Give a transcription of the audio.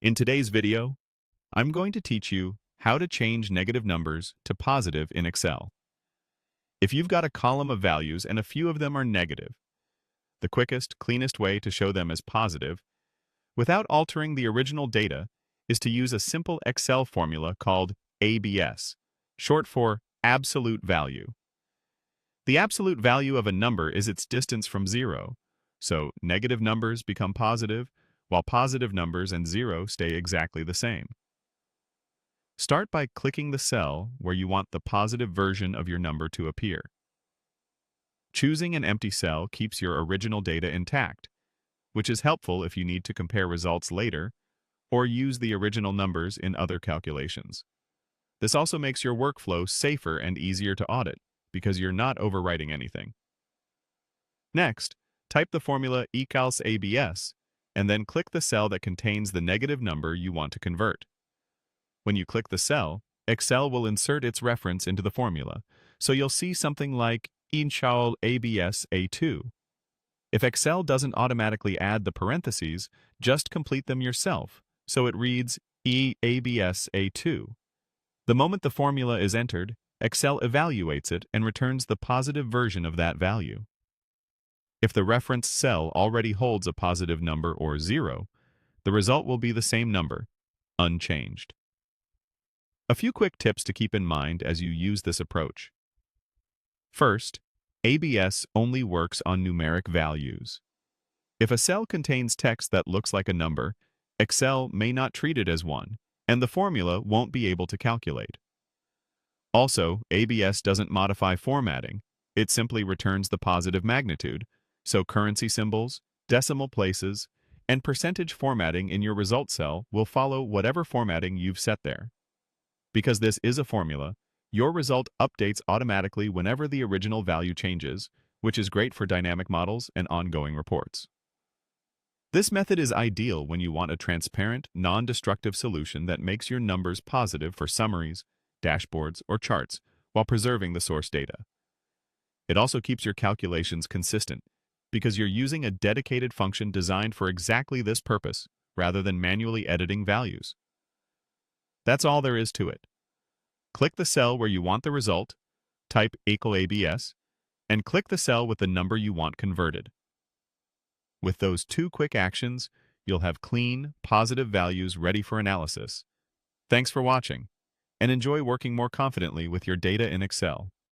In today's video, I'm going to teach you how to change negative numbers to positive in Excel. If you've got a column of values and a few of them are negative, the quickest, cleanest way to show them as positive, without altering the original data, is to use a simple Excel formula called ABS, short for absolute value. The absolute value of a number is its distance from zero, so negative numbers become positive, while positive numbers and zero stay exactly the same. Start by clicking the cell where you want the positive version of your number to appear. Choosing an empty cell keeps your original data intact, which is helpful if you need to compare results later or use the original numbers in other calculations. This also makes your workflow safer and easier to audit because you're not overwriting anything. Next, type the formula equals ABS and then click the cell that contains the negative number you want to convert. When you click the cell, Excel will insert its reference into the formula, so you'll see something like equals ABS A2. If Excel doesn't automatically add the parentheses, just complete them yourself, so it reads ABS A2. The moment the formula is entered, Excel evaluates it and returns the positive version of that value. If the reference cell already holds a positive number or zero, the result will be the same number, unchanged. A few quick tips to keep in mind as you use this approach. First, ABS only works on numeric values. If a cell contains text that looks like a number, Excel may not treat it as one, and the formula won't be able to calculate. Also, ABS doesn't modify formatting. It simply returns the positive magnitude, so currency symbols, decimal places, and percentage formatting in your result cell will follow whatever formatting you've set there. Because this is a formula, your result updates automatically whenever the original value changes, which is great for dynamic models and ongoing reports. This method is ideal when you want a transparent, non-destructive solution that makes your numbers positive for summaries, dashboards, or charts while preserving the source data. It also keeps your calculations consistent because you're using a dedicated function designed for exactly this purpose rather than manually editing values. That's all there is to it. Click the cell where you want the result, type ABS, and click the cell with the number you want converted. With those two quick actions, you'll have clean, positive values ready for analysis. Thanks for watching, and enjoy working more confidently with your data in Excel.